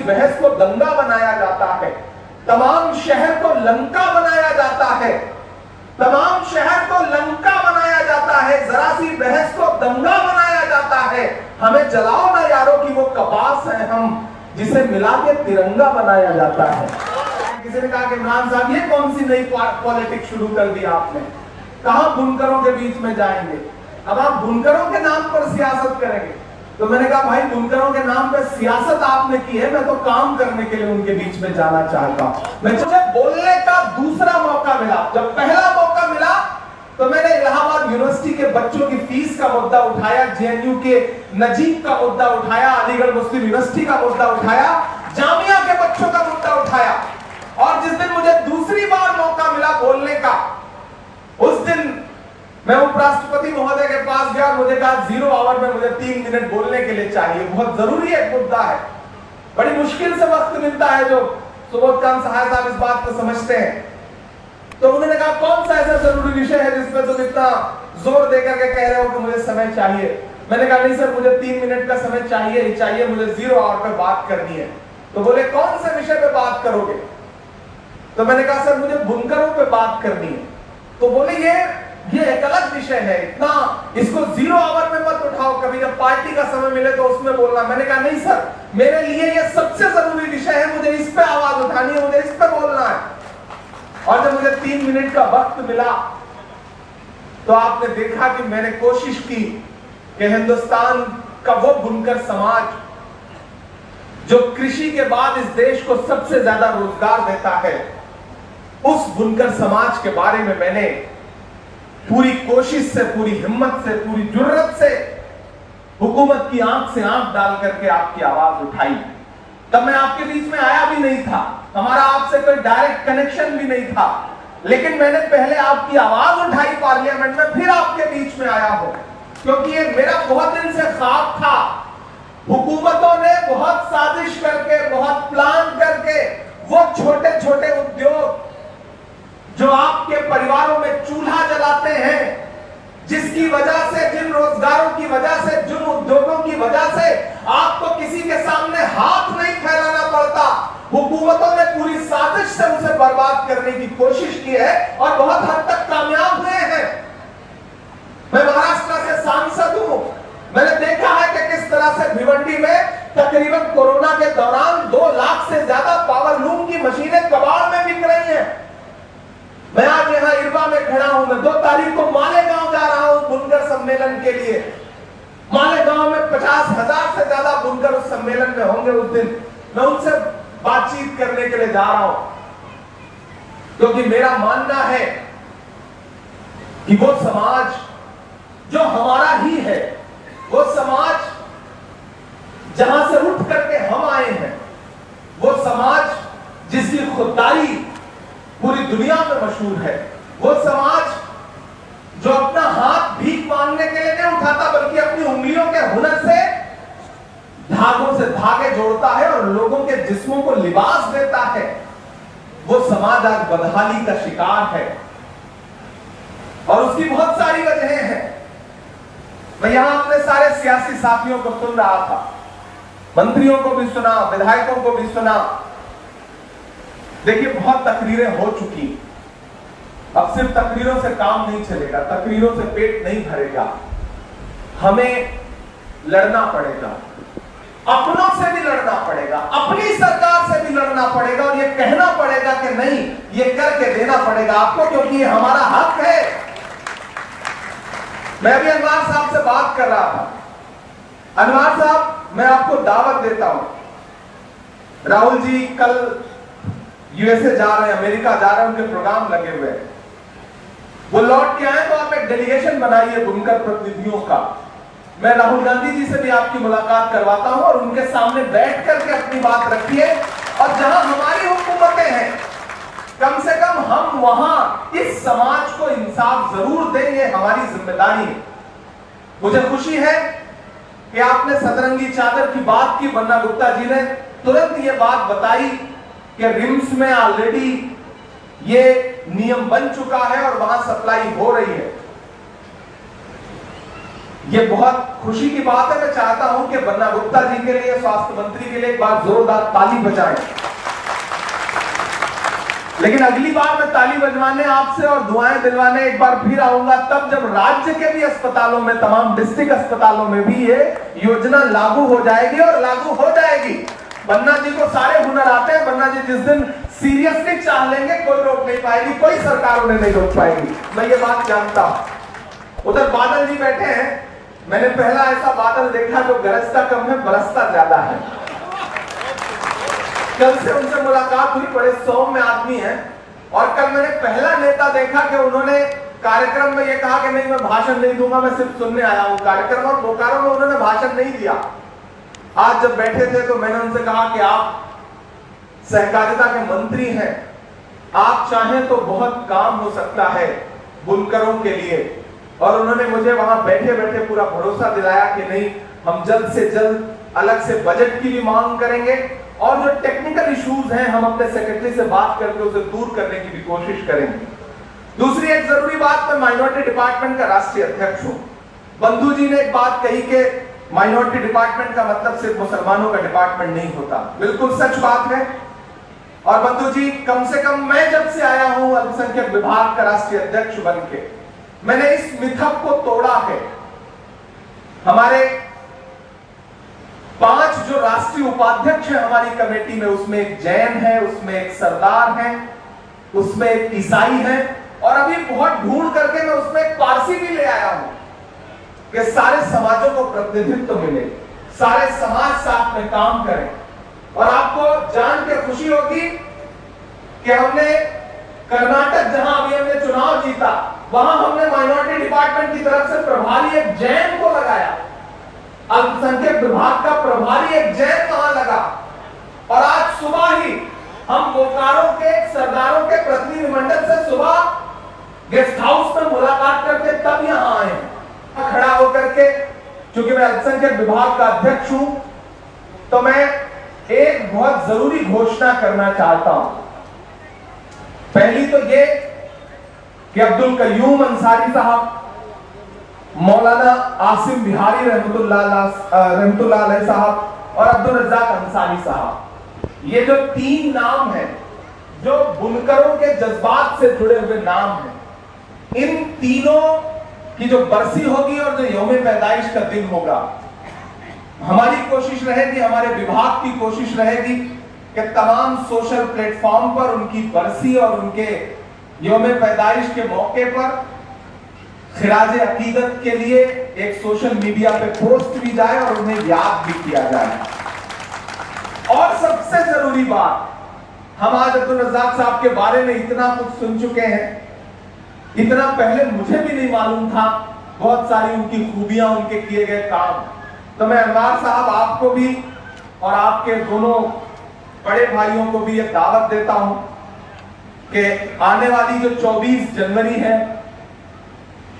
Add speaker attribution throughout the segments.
Speaker 1: बहस को दंगा बनाया जाता है, तमाम शहर को लंका बनाया जाता है, तमाम शहर को लंका बनाया जाता है, जरा सी बहस को दंगा बनाया जाता है। हमें जलाओ ना यारों की वो कपास है हम जिसे मिला के तिरंगा बनाया जाता है। किसी ने कहा कि इमरान साहब ये कौन सी नई पॉलिटिक्स शुरू कर दी आपने, कहां बुनकरों के बीच में जाएंगे, अब आप बुनकरों के नाम पर सियासत करेंगे। तो मैंने कहा भाई बुनकरों के नाम पर सियासत आपने की है, मैं तो काम करने के लिए उनके बीच में जाना चाहता हूं। मुझे बोलने का दूसरा मौका मिला। जब पहला मौका मिला तो मैंने इलाहाबाद यूनिवर्सिटी के बच्चों की फीस का मुद्दा उठाया, जेएनयू के नजीब का मुद्दा उठाया, अलीगढ़ मुस्लिम यूनिवर्सिटी का मुद्दा उठाया, जामिया के बच्चों का मुद्दा उठाया। और जिस दिन मुझे दूसरी बार मौका मिला बोलने का, उस दिन मैं उपराष्ट्रपति महोदय के पास गया और मुझे कहा 0 आवर में मुझे 3 मिनट बोलने के लिए चाहिए, बहुत जरूरी एक मुद्दा है, बड़ी मुश्किल से वक्त मिलता है। जो सुबोध चांद सहाय साहब इस बात को समझते हैं। तो उन्होंने कहा कौन सा ऐसा जरूरी विषय है जिसपे तुम इतना जोर देकर के कह रहे हो कि मुझे समय चाहिए। मैंने कहा नहीं सर मुझे 3 मिनट का समय चाहिए ही चाहिए, मुझे 0 आवर पे बात करनी है। तो बोले कौन से विषय पे बात करोगे। तो मैंने कहा सर मुझे बुनकरों पे बात करनी है। तो बोले ये एक अलग विषय है, इतना इसको 0 आवर में मत उठाओ, कभी जब पार्टी का समय मिले तो उसमें बोलना। मैंने कहा नहीं सर मेरे लिए ये सबसे जरूरी विषय है, मुझे इस पे आवाज उठानी है, मुझे इस पे बोलना है। और जब मुझे 3 मिनट का वक्त मिला तो आपने देखा कि मैंने कोशिश की कि हिंदुस्तान का वो बुनकर समाज जो कृषि के बाद इस देश को सबसे ज्यादा रोजगार देता है, उस बुनकर समाज के बारे में मैंने पूरी कोशिश से, पूरी हिम्मत से, पूरी जुर्रत से हुकूमत की आंख से आंख डाल करके आपकी आवाज उठाई। तब मैं आपके बीच में आया भी नहीं था, हमारा आपसे कोई डायरेक्ट कनेक्शन भी नहीं था, लेकिन मैंने पहले आपकी आवाज उठाई पार्लियामेंट में, फिर आपके बीच में आया हूं, क्योंकि ये मेरा बहुत दिन से ख्वाब था। हुकूमतों ने बहुत साजिश करके, बहुत प्लान करके वो छोटे छोटे उद्योग जो आपके परिवारों में चूल्हा जलाते हैं, जिसकी वजह से, जिन रोजगारों की वजह से, जिन उद्योगों की वजह से आपको किसी के सामने हाथ नहीं फैलाना पड़ता, हुकूमतों ने पूरी साजिश से उसे बर्बाद करने की कोशिश की है और बहुत हद तक कामयाब हुए हैं। मैं महाराष्ट्र से सांसद हूं, मैंने देखा है कि किस तरह से भिवंडी में तकरीबन कोरोना के दौरान 2 लाख से ज्यादा पावर लूम की मशीनें कबाड़ में बिक रही हैं। मैं आज यहां इरबा में खड़ा हूं, मैं 2 तारीख को मालेगांव जा रहा हूं बुनकर सम्मेलन के लिए। मालेगांव में 50,000 से ज्यादा बुनकर उस सम्मेलन में होंगे उस दिन। मैं उनसे बातचीत करने के लिए जा रहा हूं, क्योंकि मेरा मानना है कि वो समाज जो हमारा ही है, वो समाज जहां से उठ करके हम आए हैं, वो समाज जिसकी खुददारी पूरी दुनिया में मशहूर है, वो समाज जो अपना हाथ भीख मांगने के लिए नहीं उठाता बल्कि अपनी उंगलियों के हुनर से धागों से धागे जोड़ता है और लोगों के जिस्मों को लिबास देता है, वो समाज आज बदहाली का शिकार है। और उसकी बहुत सारी वजहें हैं। मैं यहां अपने सारे सियासी साथियों को सुन रहा था, मंत्रियों को भी सुना, विधायकों को भी सुना। देखिए बहुत तकरीरें हो चुकी, अब सिर्फ तकरीरों से काम नहीं चलेगा, तकरीरों से पेट नहीं भरेगा, हमें लड़ना पड़ेगा, अपनों से भी लड़ना पड़ेगा, अपनी सरकार से भी लड़ना पड़ेगा और ये कहना पड़ेगा कि नहीं ये करके देना पड़ेगा आपको, क्योंकि ये हमारा हक है। मैं अभी अनवार साहब से बात कर रहा था। अनवार साहब मैं आपको दावत देता हूं, राहुल जी कल यूएसए जा रहे हैं, अमेरिका जा रहे हैं, उनके प्रोग्राम लगे हुए हैं, वो लौट के आए तो आप एक डेलीगेशन बनाइए बुनकर प्रतिनिधियों का। मैं राहुल गांधी जी से भी आपकी मुलाकात करवाता हूं और उनके सामने बैठ करके अपनी बात रखिए, और जहां हमारी हुकूमतें हैं कम से कम हम वहां इस समाज को इंसाफ जरूर देंगे, हमारी जिम्मेदारी है। मुझे खुशी है कि आपने सतरंगी चादर की बात की, बन्ना गुप्ता जी ने तुरंत ये बात बताई कि रिम्स में ऑलरेडी ये नियम बन चुका है और वहां सप्लाई हो रही है। ये बहुत खुशी की बात है। मैं चाहता हूं कि बन्ना गुप्ता जी के लिए, स्वास्थ्य मंत्री के लिए एक बार जोरदार ताली बजाएं। लेकिन अगली बार मैं ताली बजवाने आपसे और दुआएं दिलवाने एक बार फिर आऊंगा, तब जब राज्य के भी अस्पतालों में, तमाम डिस्ट्रिक्ट अस्पतालों में भी ये योजना लागू हो जाएगी। और लागू हो जाएगी। बन्ना जी को सारे हुनर आते हैं। बन्ना जी जिस दिन सीरियसली चाह लेंगे, कोई रोक नहीं पाएगी, कोई सरकार उन्हें नहीं रोक पाएगी। मैं ये बात जानता हूं। उधर बादल जी बैठे हैं। मैंने पहला ऐसा बादल देखा जो गरजता कम है, बरसता ज्यादा है। कल से उनसे मुलाकात हुई, बड़े सौम्य आदमी हैं। और कल मैंने पहला नेता देखा कि उन्होंने कार्यक्रम में ये कहा कि नहीं, मैं भाषण नहीं दूंगा, मैं सिर्फ सुनने आया हूं। कार्यक्रम और बोकारो में उन्होंने भाषण नहीं दिया। आज जब बैठे थे तो मैंने उनसे कहा कि आप सहकारिता के मंत्री हैं, आप चाहें तो बहुत काम हो सकता है बुनकरों के लिए। और उन्होंने मुझे वहां बैठे बैठे पूरा भरोसा दिलाया कि नहीं, हम जल्द से जल्द अलग से बजट की भी मांग करेंगे और जो टेक्निकल इश्यूज हैं हम अपने सेक्रेटरी से बात करके उसे दूर करने की भी कोशिश करेंगे। दूसरी एक जरूरी बात, मैं माइनॉरिटी डिपार्टमेंट का राष्ट्रीय अध्यक्ष हूं। बंधु जी ने एक बात कही कि माइनॉरिटी डिपार्टमेंट का मतलब सिर्फ मुसलमानों का डिपार्टमेंट नहीं होता। बिल्कुल सच बात है। और बंधु जी, कम से कम मैं जब से आया हूं अल्पसंख्यक विभाग का राष्ट्रीय अध्यक्ष बनके, मैंने इस मिथक को तोड़ा है। हमारे 5 जो राष्ट्रीय उपाध्यक्ष हैं हमारी कमेटी में, उसमें एक जैन है, उसमें एक सरदार है, उसमें एक ईसाई है, और अभी बहुत ढूंढ करके मैं उसमें एक पारसी भी ले आया हूं कि सारे समाजों को प्रतिनिधित्व मिले, सारे समाज साथ में काम करें। और आपको जान के खुशी होगी कि हमने कर्नाटक, जहां अभी हमने चुनाव जीता, वहां हमने माइनॉरिटी डिपार्टमेंट की तरफ से प्रभारी एक जैन को लगाया। अल्पसंख्यक विभाग का प्रभारी एक जैन वहां लगा। और आज सुबह ही हम बोकारो के सरदारों के प्रतिनिधिमंडल से सुबह गेस्ट हाउस में मुलाकात करके तब यहां आए। खड़ा होकर के, क्योंकि मैं अल्पसंख्यक विभाग का अध्यक्ष हूं, तो मैं एक बहुत जरूरी घोषणा करना चाहता हूं। पहली तो ये कि अब्दुल कयूम अंसारी साहब, मौलाना आसिम बिहारी रहमतुल्लाह अलैह साहब और अब्दुल रज्जाक अंसारी साहब, ये जो 3 नाम हैं जो बुनकरों के जज्बात से जुड़े हुए नाम हैं, इन तीनों की जो बरसी होगी और जो यौम पैदाइश का दिन होगा, हमारी कोशिश रहेगी, हमारे विभाग की कोशिश रहेगी कि तमाम सोशल प्लेटफॉर्म पर उनकी बरसी और उनके यौम पैदाइश के मौके पर खिराज अकीदत के लिए एक सोशल मीडिया पे पोस्ट भी जाए और उन्हें याद भी किया जाए। और सबसे जरूरी बात, हम आज अब्दुल रज्जाक साहब के बारे में इतना कुछ सुन चुके हैं, इतना पहले मुझे भी नहीं मालूम था, बहुत सारी उनकी खूबियां, उनके किए गए काम। तो मैं अनवार साहब, आपको भी और आपके दोनों बड़े भाइयों को भी ये दावत देता हूं कि आने वाली जो 24 जनवरी है,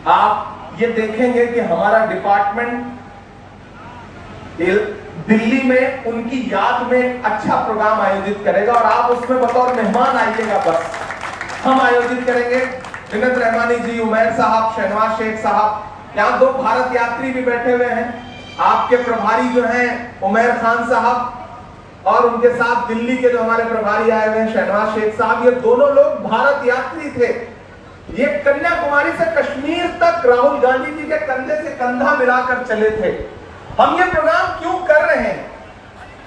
Speaker 1: आप ये देखेंगे कि हमारा डिपार्टमेंट दिल्ली में उनकी याद में अच्छा प्रोग्राम आयोजित करेगा और आप उसमें बतौर मेहमान आइएगा। बस हम आयोजित करेंगे। विनत रहमानी जी, उमैर साहब, शहनवाज शेख साहब, यहाँ 2 भारत यात्री भी बैठे हुए हैं। आपके प्रभारी जो हैं उमैर खान साहब, और उनके साथ दिल्ली के जो हमारे प्रभारी आए हुए हैं शहनवाज शेख साहब, ये दोनों लोग भारत यात्री थे। ये कन्याकुमारी से कश्मीर तक राहुल गांधी जी के कंधे से कंधा मिलाकर चले थे। हम ये प्रोग्राम क्यों कर रहे हैं?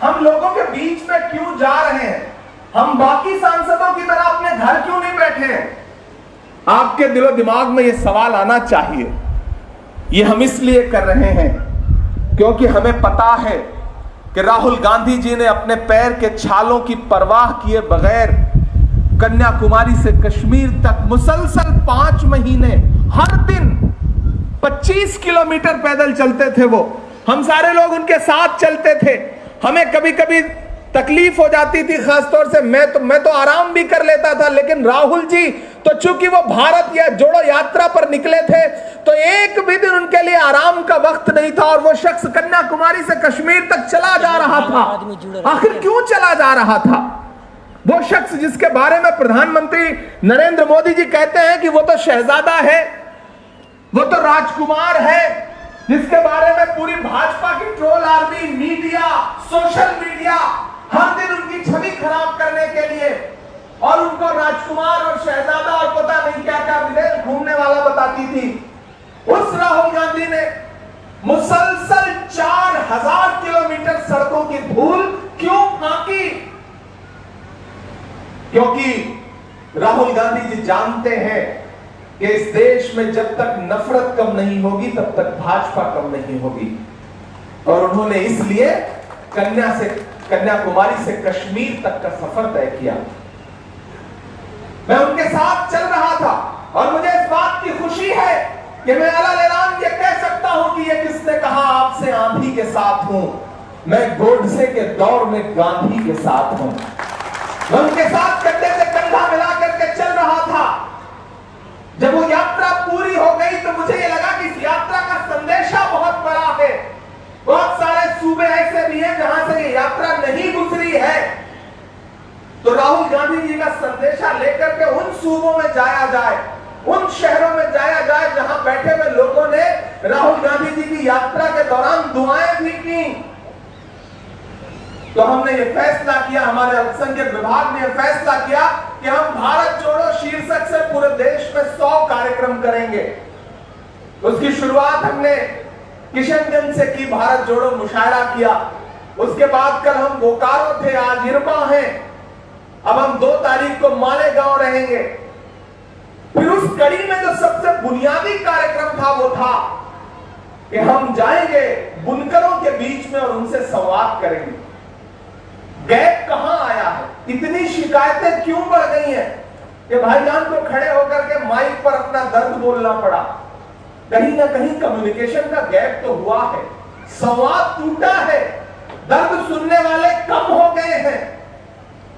Speaker 1: हम लोगों के बीच में क्यों जा रहे हैं? हम बाकी सांसदों की तरह अपने घर क्यों नहीं बैठे हैं? आपके दिलो दिमाग में ये सवाल आना चाहिए। ये हम इसलिए कर रहे हैं क्योंकि हमें पता है कि राहुल गांधी जी ने अपने पैर के छालों की परवाह किए बगैर कन्याकुमारी से कश्मीर तक मुसलसल 5 महीने हर दिन 25 किलोमीटर पैदल चलते थे। वो हम सारे लोग उनके साथ चलते थे। हमें कभी कभी तकलीफ हो जाती थी, खासतौर से मैं तो आराम भी कर लेता था, लेकिन राहुल जी तो चूंकि वो भारत या जोड़ो यात्रा पर निकले थे, तो एक भी दिन उनके लिए आराम का वक्त नहीं था। और वो शख्स कन्याकुमारी से कश्मीर तक चला जा रहा था। आखिर क्यों चला जा रहा था? वो शख्स जिसके बारे में प्रधानमंत्री नरेंद्र मोदी जी कहते हैं कि वो तो शहजादा है, वो तो राजकुमार है, जिसके बारे में पूरी भाजपा की troll army, media, social media हर दिन उनकी छवि खराब करने के लिए और उनको राजकुमार और शहजादा और पता नहीं क्या क्या विदेश घूमने वाला बताती थी, उस राहुल गांधी ने मुसलसल 4000 किलोमीटर सड़कों की धूल क्यों फांकी? क्योंकि राहुल गांधी जी जानते हैं कि इस देश में जब तक नफरत कम नहीं होगी तब तक भाजपा कम नहीं होगी। और उन्होंने इसलिए कन्याकुमारी से कश्मीर तक का सफर तय किया। मैं उनके साथ चल रहा था और मुझे इस बात की खुशी है कि मैं अलालेलान ये कह सकता हूं कि ये किसने कहा आपसे आंधी के साथ हूं, मैं गोडसे के दौर में गांधी के साथ हूं। मैं उनके साथ कंधे से कंधा मिला करके चल रहा था। जब वो यात्रा पूरी हो गई तो मुझे ये लगा कि इस यात्रा का संदेशा बहुत बड़ा है। बहुत सारे सूबे ऐसे भी हैं जहां से ये यात्रा नहीं गुजरी है, तो राहुल गांधी जी का संदेशा लेकर के उन सूबों में जाया जाए, उन शहरों में जाया जाए जहां बैठे हुए लोगों ने राहुल गांधी जी की यात्रा के दौरान दुआएं भी की। तो हमने ये फैसला किया, हमारे अल्पसंख्यक विभाग ने यह फैसला किया कि हम भारत जोड़ो शीर्षक से पूरे देश में 100 कार्यक्रम करेंगे। उसकी शुरुआत हमने किशनगंज से की, भारत जोड़ो मुशायरा किया। उसके बाद कल हम बोकारो थे, आज इरपा हैं, अब हम 2 तारीख को मालेगांव रहेंगे। फिर उस कड़ी में जो सबसे बुनियादी कार्यक्रम था वो था कि हम जाएंगे बुनकरों के बीच में और उनसे संवाद करेंगे। गैप कहां आया है? इतनी शिकायतें क्यों बढ़ गई हैं कि भाईजान को खड़े होकर के माइक पर अपना दर्द बोलना पड़ा? कहीं ना कहीं कम्युनिकेशन का गैप तो हुआ है, संवाद टूटा है, दर्द सुनने वाले कम हो गए हैं।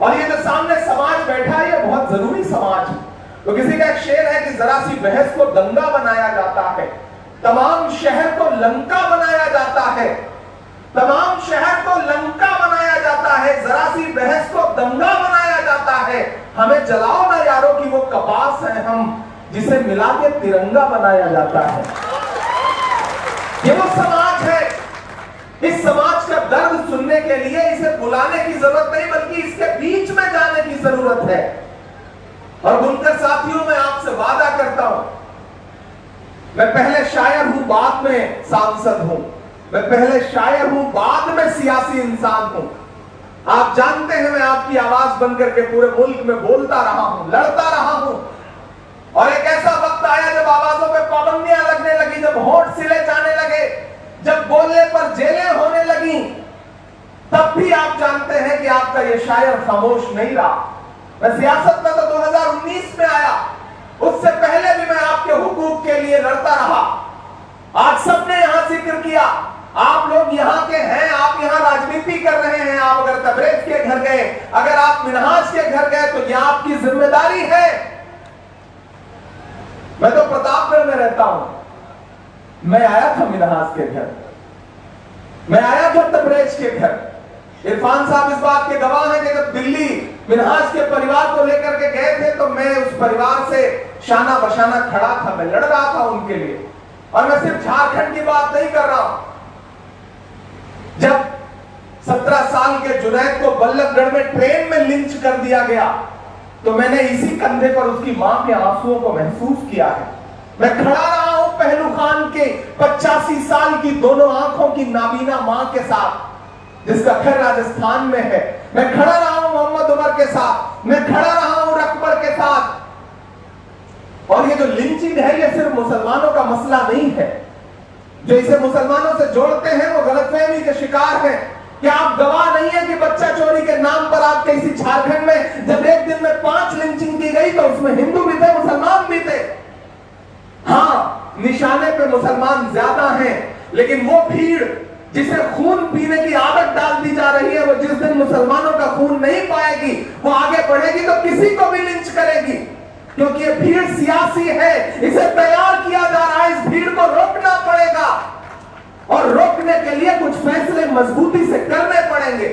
Speaker 1: और ये जो सामने समाज बैठा है ये बहुत जरूरी समाज है। तो किसी का एक शेर है कि जरा सी बहस को दंगा बनाया जाता है, तमाम शहर को लंका बनाया जाता है, तमाम शहर को लंका बनाया जाता है, जरा सी बहस को दंगा बनाया जाता है। हमें जलाओ ना यारों की वो कपास है हम, जिसे मिला के तिरंगा बनाया जाता है। ये वो समाज है। इस समाज का दर्द सुनने के लिए इसे बुलाने की जरूरत नहीं, बल्कि इसके बीच में जाने की जरूरत है। और बुनकर साथियों, मैं आपसे वादा करता हूं, मैं पहले शायर हूं, बाद में सांसद हूं। मैं पहले शायर हूं, बाद में सियासी इंसान हूं। आप जानते हैं मैं आपकी आवाज बनकर के पूरे मुल्क में बोलता रहा हूं, लड़ता रहा हूं। और एक ऐसा वक्त आया जब आवाजों पे पाबंदियां लगने लगी, जब होठ सिले जाने लगे, जब बोलने पर जेलें होने लगी, तब भी आप जानते हैं कि आपका ये शायर खामोश नहीं रहा। मैं सियासत में तो 2019 में आया, उससे पहले भी मैं आपके हुकूक के लिए लड़ता रहा। आज सबने यहां जिक्र किया, आप लोग यहां के हैं, आप यहां राजनीति कर रहे हैं। आप अगर तबरेज के घर गए, अगर आप मिन्हाज के घर गए, तो यह आपकी जिम्मेदारी है। मैं तो प्रतापगढ़ में रहता हूं, मैं आया था मिन्हाज के घर, मैं आया था तबरेज के घर। इरफान साहब इस बात के गवाह हैं कि जब दिल्ली मिन्हाज के परिवार को लेकर के गए थे तो मैं उस परिवार से शाना बशाना खड़ा था, मैं लड़ रहा था उनके लिए। और मैं सिर्फ झारखंड की बात नहीं कर रहा हूं। जब 17 साल के जुनैद को बल्लभगढ़ में ट्रेन में लिंच कर दिया गया, तो मैंने इसी कंधे पर उसकी मां के आंसुओं को महसूस किया है। मैं खड़ा रहा हूं पहलू खान के 85 साल की दोनों आंखों की नाबीना मां के साथ, जिसका घर राजस्थान में है। मैं खड़ा रहा हूं मोहम्मद उमर के साथ, मैं खड़ा रहा हूं रकबर के साथ। और ये जो लिंचिंग है ये सिर्फ मुसलमानों का मसला नहीं है। जो इसे मुसलमानों से जोड़ते हैं वो गलतफहमी के शिकार हैं। क्या आप गवाह नहीं है कि बच्चा चोरी के नाम पर आपके इसी झारखंड में जब एक दिन में 5 लिंचिंग की गई तो उसमें हिंदू भी थे, मुसलमान भी थे। हाँ, निशाने पे मुसलमान ज्यादा हैं, लेकिन वो भीड़ जिसे खून पीने की आदत डाल दी जा रही है, वो जिस दिन मुसलमानों का खून नहीं पाएगी, वो आगे बढ़ेगी तो किसी को भी लिंच करेगी। क्योंकि ये भीड़ सियासी है, इसे तैयार किया जा रहा है, इस भीड़ को रोकना पड़ेगा। और रोकने के लिए कुछ फैसले मजबूती से करने पड़ेंगे।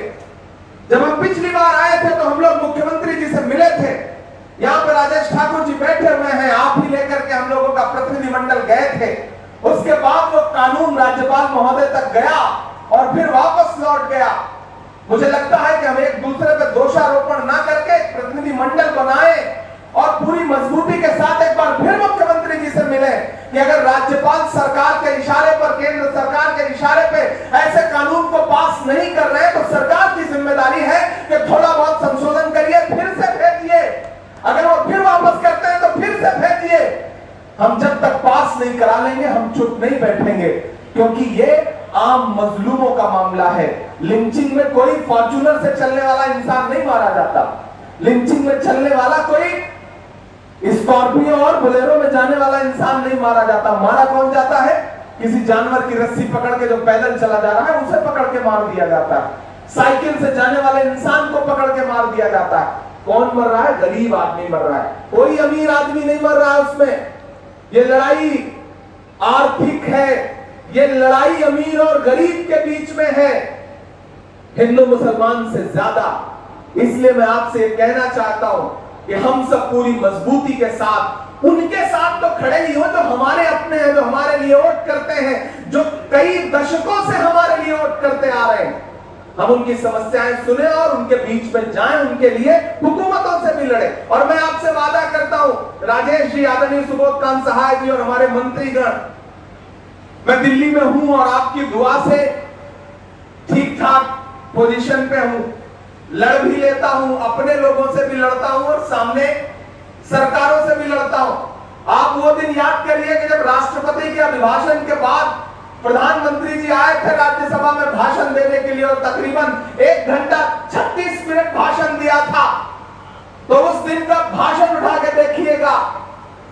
Speaker 1: जब हम पिछली बार आए थे तो हम लोग मुख्यमंत्री जी से मिले थे। यहाँ पर राजेश ठाकुर जी बैठे हुए हैं, आप ही लेकर के हम लोगों का प्रतिनिधिमंडल गए थे। उसके बाद वो कानून राज्यपाल महोदय तक गया और फिर वापस लौट गया। मुझे लगता है कि हम एक दूसरे पर दोषारोपण ना करके एक प्रतिनिधि मंडल बनाए और पूरी मजबूती के साथ एक बार फिर मुख्यमंत्री जी से मिले कि अगर राज्यपाल सरकार के इशारे पर, केंद्र सरकार के इशारे पे ऐसे कानून को पास नहीं कर रहे हैं तो सरकार की जिम्मेदारी है कि थोड़ा बहुत संशोधन करिए, फिर से भेजिए। अगर वो फिर वापस करते हैं तो फिर से भेजिए। हम जब तक पास नहीं करा लेंगे हम चुप नहीं बैठेंगे, क्योंकि ये आम मजलूमों का मामला है। लिंचिंग में कोई फॉर्च्यूनर से चलने वाला इंसान नहीं मारा जाता। लिंचिंग में चलने वाला कोई स्कॉर्पियो और बोलेरो में जाने वाला इंसान नहीं मारा जाता। मारा कौन जाता है? किसी जानवर की रस्सी पकड़ के जो पैदल चला जा रहा है उसे पकड़ के मार दिया जाता है। साइकिल से जाने वाले इंसान को पकड़ के मार दिया जाता है। कौन मर रहा है? गरीब आदमी मर रहा है, कोई अमीर आदमी नहीं मर रहा है उसमें। ये लड़ाई आर्थिक है, ये लड़ाई अमीर और गरीब के बीच में है, हिंदू मुसलमान से ज्यादा। इसलिए मैं आपसे कहना चाहता हूं कि हम सब पूरी मजबूती के साथ उनके साथ तो खड़े ही हो जो हमारे अपने हैं, जो हमारे लिए वोट करते हैं, जो कई दशकों से हमारे लिए वोट करते आ रहे हैं। हम उनकी समस्याएं सुने और उनके बीच में जाएं, उनके लिए हुकूमतों से भी लड़े। और मैं आपसे वादा करता हूं, राजेश जी, आदरणीय सुबोध कांत सहाय जी और हमारे मंत्रीगण, मैं दिल्ली में हूं और आपकी दुआ से ठीक ठाक पोजीशन पे हूं, लड़ भी लेता हूं, अपने लोगों से भी लड़ता हूं और सामने सरकारों से भी लड़ता हूं। आप वो दिन याद करिए कि जब राष्ट्रपति के अभिभाषण के बाद प्रधानमंत्री जी आए थे राज्यसभा में भाषण देने के लिए और तकरीबन 1 घंटा 36 मिनट भाषण दिया था। तो उस दिन का भाषण उठा के देखिएगा,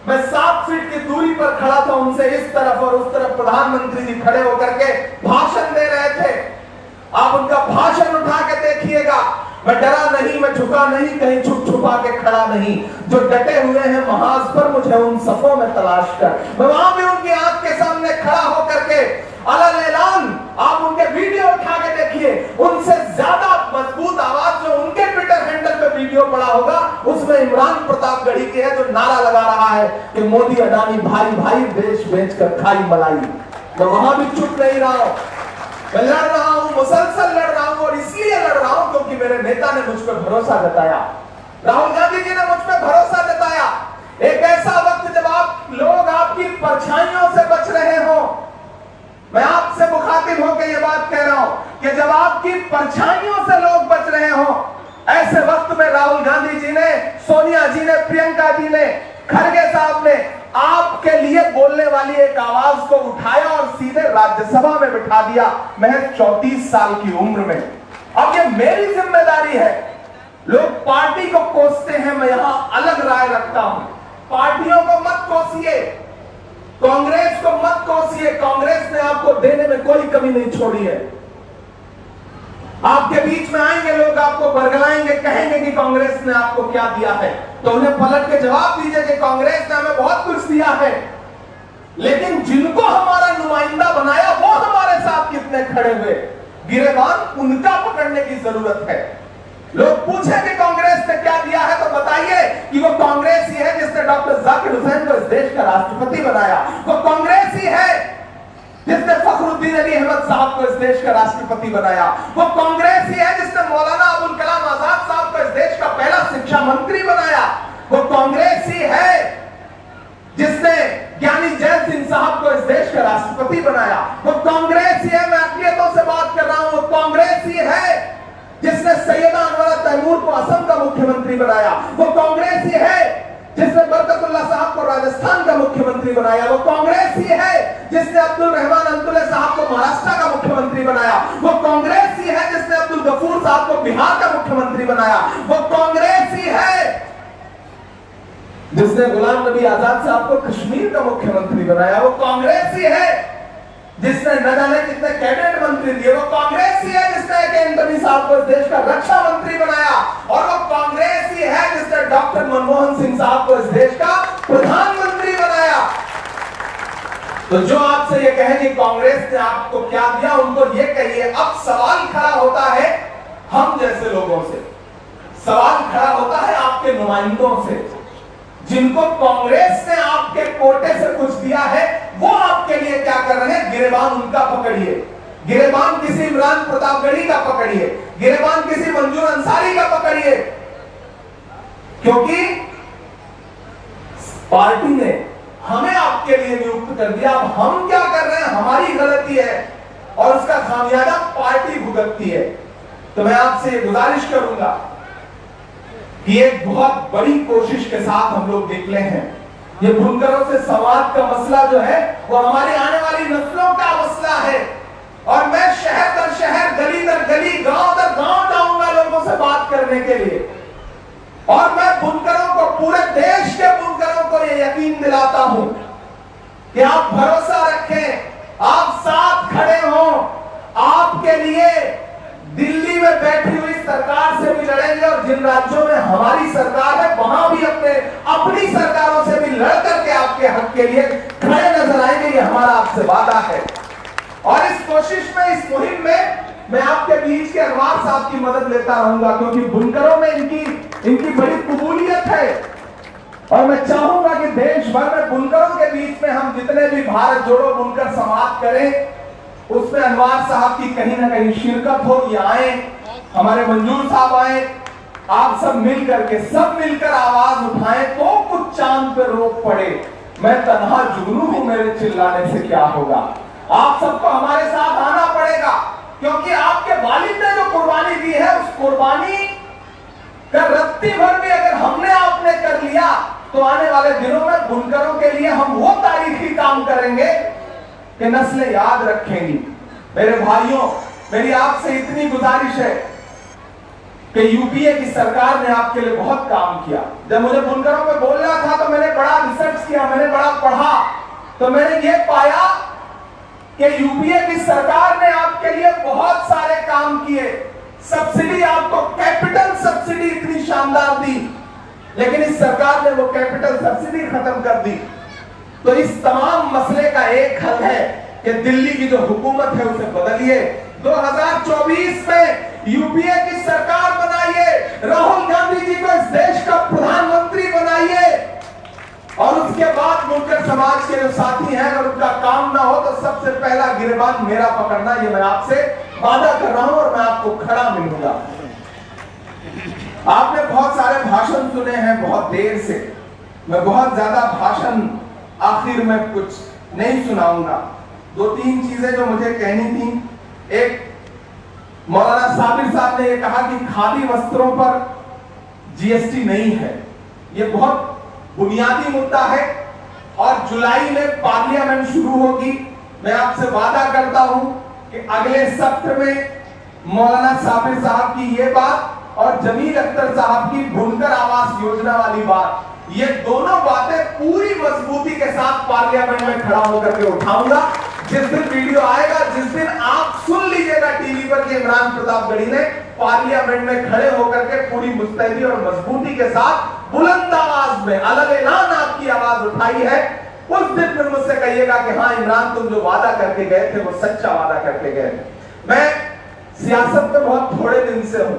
Speaker 1: मैं 7 फीट की दूरी पर खड़ा था उनसे, इस तरफ और उस तरफ प्रधानमंत्री जी खड़े होकर के भाषण दे रहे थे। आप उनका भाषण उठा के देखिएगा, मैं डरा नहीं, मैं झुका नहीं, कहीं छुप छुपा के खड़ा नहीं। जो डटे हुए हैं महाज पर, मुझे उन सफों में तलाश कर। मैं वहां भी उनकी आंख के सामने खड़ा होकर के अलग ऐलान, आप उनके वीडियो उठा के देखिए, उनसे ज्यादा मजबूत आवाज जो उनके ट्विटर हैंडल पे वीडियो पड़ा होगा उसमें इमरान प्रतापगढ़ी की है, जो नारा लगा रहा है कि मोदी अडानी भाई भाई, देश बेचकर खाई मलाई। मैं वहां भी चुप नहीं रहा हूं, मैं लड़ रहा हूं, मुसलसल लड़ रहा हूं। और इसलिए लड़ रहा हूं क्योंकि मेरे नेता ने मुझ पर भरोसा जताया, राहुल गांधी जी ने मुझ पर भरोसा जताया। एक ऐसा वक्त जब आप लोग आपकी परछाइयों से बच रहे हो, मैं आपसे मुखातिब होकर यह बात कह रहा हूं कि जब आपकी परछाइयों से लोग बच रहे हो, ऐसे वक्त में राहुल गांधी जी ने, सोनिया जी ने, प्रियंका जी ने, खड़गे साहब ने आपके लिए बोलने वाली एक आवाज को उठाया और सीधे राज्यसभा में बिठा दिया, महज 34 साल की उम्र में। अब ये मेरी जिम्मेदारी है। लोग पार्टी को कोसते हैं, मैं यहां अलग राय रखता हूं। पार्टियों को मत कोसिए, कांग्रेस को मत कोसिए। कांग्रेस ने आपको देने में कोई कमी नहीं छोड़ी है। आपके बीच में आएंगे लोग, आपको बरगलाएंगे, कहेंगे कि कांग्रेस ने आपको क्या दिया है, तो उन्हें पलट के जवाब दीजिए कि कांग्रेस ने हमें बहुत कुछ दिया है, लेकिन जिनको हमारा नुमाइंदा बनाया वो हमारे साथ कितने खड़े हुए, गिरेबान उनका पकड़ने की जरूरत है। लोग पूछे कि कांग्रेस ने क्या दिया है, तो बताइए कि वो कांग्रेस ही है जिसने डॉक्टर जाकिर हुसैन को इस देश का राष्ट्रपति बनाया। वो कांग्रेस ही है जिसने फखरुद्दीन अली अहमद साहब को इस देश का राष्ट्रपति बनाया। वो कांग्रेस ही है जिसने मौलाना अबुल कलाम आजाद साहब को इस देश का पहला शिक्षा मंत्री बनाया। वो कांग्रेस ही है जिसने ज्ञानी जैन सिंह साहब को इस देश का राष्ट्रपति बनाया। वो कांग्रेस ही है, मैं अकलियतों से बात कर रहा हूं, वो कांग्रेस ही है जिसने सैयदा अनवर तैमूर को असम का मुख्यमंत्री बनाया। वो कांग्रेस ही है जिसने बरकतुल्लाह साहब को राजस्थान का मुख्यमंत्री बनाया। वो कांग्रेस ही है जिसने अब्दुल रहमान अंतुले साहब को महाराष्ट्र का मुख्यमंत्री बनाया। वो कांग्रेस ही है जिसने अब्दुल गफूर साहब को बिहार का मुख्यमंत्री बनाया। वो कांग्रेस ही है जिसने गुलाम नबी आजाद साहब को कश्मीर का मुख्यमंत्री बनाया। वो कांग्रेस ही है जिसने न जाने कितने कैबिनेट मंत्री दिए। वो कांग्रेस ही है जिसने एंटनी साहब को इस देश का रक्षा मंत्री बनाया। और वो कांग्रेस ही है जिसने डॉक्टर मनमोहन सिंह साहब को इस देश का प्रधानमंत्री बनाया। तो जो आपसे ये कहे कि कांग्रेस ने आपको क्या दिया, उनको ये कहिए। अब सवाल खड़ा होता है हम जैसे लोगों से, सवाल खड़ा होता है आपके नुमाइंदों से, जिनको कांग्रेस ने आपके कोटे से कुछ दिया है, वो आपके लिए क्या कर रहे हैं? गिरेबान उनका पकड़िए, गिरेबान किसी इमरान प्रतापगढ़ी का पकड़िए, गिरेबान किसी मंजूर अंसारी का पकड़िए, क्योंकि पार्टी ने हमें आपके लिए नियुक्त कर दिया। अब हम क्या कर रहे हैं? हमारी गलती है और उसका खामियाजा पार्टी भुगतती है। तो मैं आपसे गुजारिश करूंगा कि एक बहुत बड़ी कोशिश के साथ हम लोग निकले हैं। ये बुनकरों से संवाद का मसला जो है वो हमारी आने वाली नस्लों का मसला है। और मैं शहर दर शहर, गली दर गली, गांव दर गांव जाऊंगा लोगों से बात करने के लिए। और मैं बुनकरों को, पूरे देश के बुनकरों को ये यकीन दिलाता हूं कि आप भरोसा रखें, आप साथ खड़े हों। आपके लिए दिल्ली में बैठी हुई सरकार से भी लड़ेंगे और जिन राज्यों में हमारी सरकार है वहां भी अपनी सरकारों से भी लड़ करके आपके हक के लिए खड़े नजर आएंगे। ये हमारा आपसे वादा है। और इस कोशिश में, इस मुहिम में मैं आपके बीच के अनवार साहब की मदद लेता रहूंगा, क्योंकि बुनकरों में इनकी बड़ी कबूलियत है। और मैं चाहूंगा कि देश भर में बुनकरों के बीच में हम जितने भी भारत जोड़ो बुनकर संवाद करें, उसमें अनवार साहब की कहीं ना कहीं शिरकत हो। ये आए, हमारे मंजूर साहब आए, आप सब मिलकर आवाज उठाएं तो कुछ चांद पे रोक पड़े। मैं तन्हा जुगनू हूं, मेरे चिल्लाने से क्या होगा। आप सबको हमारे साथ आना पड़ेगा, क्योंकि आपके वालिद ने जो कुर्बानी दी है, उस कुर्बानी का रत्ती भर भी अगर हमने आपने कर लिया तो आने वाले दिनों में बुनकरों के लिए हम वो तारीखी काम करेंगे कि नस्लें याद रखेंगी। मेरे भाइयों, मेरी आपसे इतनी गुजारिश है कि यूपीए की सरकार ने आपके लिए बहुत काम किया। जब मुझे बुनकरों में बोलना था तो मैंने बड़ा रिसर्च किया, मैंने बड़ा पढ़ा, तो मैंने ये पाया कि यूपीए की सरकार ने आपके लिए बहुत सारे काम किए। सब्सिडी, आपको कैपिटल सब्सिडी इतनी शानदार दी, लेकिन इस सरकार ने वो कैपिटल सब्सिडी खत्म कर दी। तो इस तमाम मसले का एक हल है कि दिल्ली की जो हुकूमत है उसे बदलिए। 2024 में यूपीए की सरकार बनाइए, राहुल गांधी जी को इस देश का प्रधानमंत्री बनाइए। और उसके बाद बुनकर समाज के जो साथी हैं, अगर उनका काम ना हो तो सबसे पहला गिरेबान मेरा पकड़ना, ये मैं आपसे वादा कर रहा हूं और मैं आपको खड़ा मिलूंगा। आपने बहुत सारे भाषण सुने हैं बहुत देर से, मैं बहुत ज्यादा भाषण आखिर में कुछ नहीं सुनाऊंगा। 2-3 चीजें जो मुझे कहनी थी। एक, मौलाना साबिर साहब ने यह कहा कि खादी वस्त्रों पर जीएसटी नहीं है। यह बहुत बुनियादी मुद्दा है और जुलाई में पार्लियामेंट शुरू होगी। मैं आपसे वादा करता हूं कि अगले सत्र में मौलाना साबिर साहब की यह बात और जमील अख्तर साहब की बुनकर आवास योजना वाली बात, ये दोनों बातें पूरी मजबूती के साथ पार्लियामेंट में खड़ा होकर के उठाऊंगा। जिस दिन वीडियो आएगा, जिस दिन आप सुन लीजिएगा टीवी पर कि इमरान प्रतापगढ़ी ने पार्लियामेंट में खड़े होकर के पूरी मुस्तैदी और मजबूती के साथ बुलंद आवाज में अलग ऐलान आपकी आवाज उठाई है, उस दिन फिर मुझसे कहिएगा कि हाँ इमरान, तुम जो वादा करके गए थे वो सच्चा वादा करके गए। मैं सियासत में बहुत थोड़े दिन से हूं,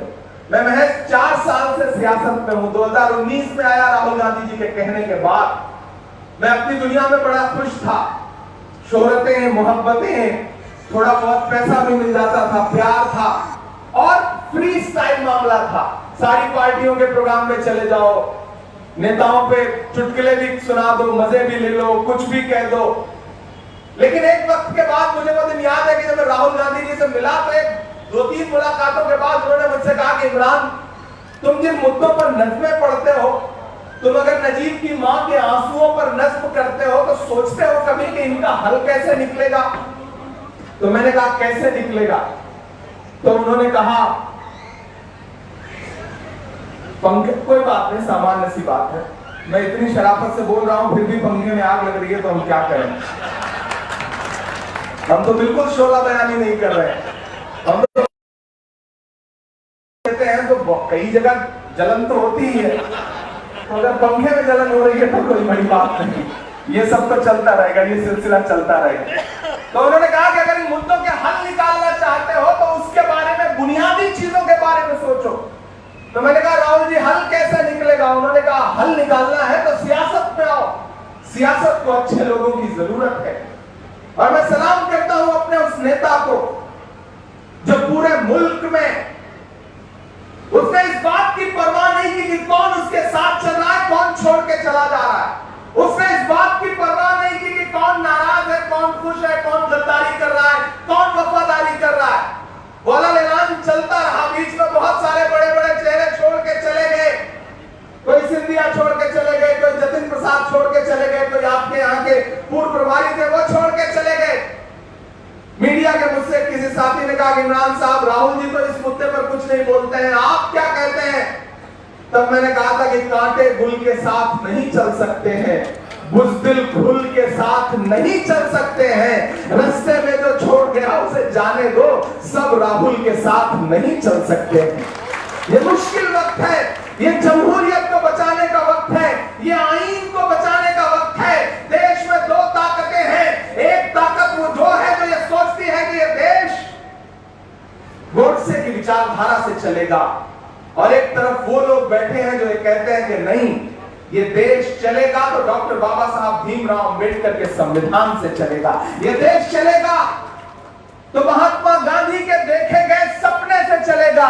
Speaker 1: मैं महज 4 साल से सियासत में हूं। 2019 में आया राहुल गांधी जी के कहने के बाद। मैं अपनी दुनिया में बड़ा खुश था, शोहरतें, मोहब्बतें, थोड़ा बहुत पैसा भी मिल जाता था, प्यार था और फ्री स्टाइल मामला था। सारी पार्टियों के प्रोग्राम में चले जाओ, नेताओं पे चुटकुले भी सुना दो, मजे भी ले लो, कुछ भी कह दो। लेकिन एक वक्त के बाद मुझे वो दिन याद है कि जब मैं राहुल गांधी जी से मिला तो 2-3 मुलाकातों के बाद उन्होंने मुझसे कहा कि इमरान, तुम जिन मुद्दों पर नज़्में पढ़ते हो, तुम अगर नजीब की मां के आंसुओं पर नज़्म करते हो तो सोचते हो कभी कि इनका हल कैसे निकलेगा? तो मैंने कहा कैसे निकलेगा? तो उन्होंने कहा पंखे, कोई बात नहीं, सामान्य सी बात है। मैं इतनी शराफत से बोल रहा हूं फिर भी पंखे में आग लग रही है, तो हम क्या करें? हम तो बिल्कुल शोला बयानी नहीं कर रहे हैं। हम तो कहते हैं तो कई जगह जलन तो होती ही है, तो अगर पंखे में जलन हो रही है तो कोई बड़ी बात नहीं, ये सब तो चलता रहेगा, ये सिलसिला चलता रहेगा। तो उन्होंने कहा कि अगर इन मुद्दों के हल निकालना चाहते हो तो उसके बारे में, बुनियादी चीजों के बारे में सोचो। तो मैंने कहा राहुल जी, हल कैसे निकलेगा? उन्होंने कहा हल निकालना है तो सियासत में आओ, सियासत को अच्छे लोगों की जरूरत है। और मैं सलाम करता हूं अपने उस नेता को जो पूरे मुल्क में उसने इस बात की परवाह नहीं की कि कौन उसके साथ चल रहा है, कौन छोड़ के चला जा रहा है। उसने इस बात की परवाह नहीं की कि कौन नाराज है, कौन खुश है, कौन गद्दारी कर रहा है, कौन वफादारी कर रहा है। वाला ऐलान चलता रहा, बीच में बहुत सारे बड़े बड़े चेहरे छोड़ के चले गए। कोई सिंधिया छोड़ के चले गए, कोई जतिन प्रसाद छोड़ के चले गए, कोई आपके यहाँ के पूर्व प्रभारी थे वो छोड़ के चले गए। मीडिया के मुझसे किसी साथी ने कहा कि इमरान साहब, राहुल जी तो इस मुद्दे पर कुछ नहीं बोलते हैं, आप क्या कहते हैं? तब मैंने कहा था कि कांटे गुल के साथ नहीं चल सकते हैं, बुज़दिल घुल के साथ नहीं चल सकते हैं। रास्ते में जो छोड़ गया उसे जाने दो, सब राहुल के साथ नहीं चल सकते हैं। ये मुश्किल वक्त है, ये जमहूरियत को बचाने का वक्त है, ये आईन को बचाने का वक्त है। देश में दो ताकतें हैं, एक ताकत वो जो है जो ये सोचती है कि ये देश गोडसे की विचारधारा से चलेगा, और एक तरफ वो लोग बैठे हैं जो ये कहते हैं कि नहीं, ये देश चलेगा तो डॉक्टर बाबा साहब भीमराव अंबेडकर के संविधान से चलेगा, ये देश चलेगा तो महात्मा गांधी के देखे गए सपने से चलेगा।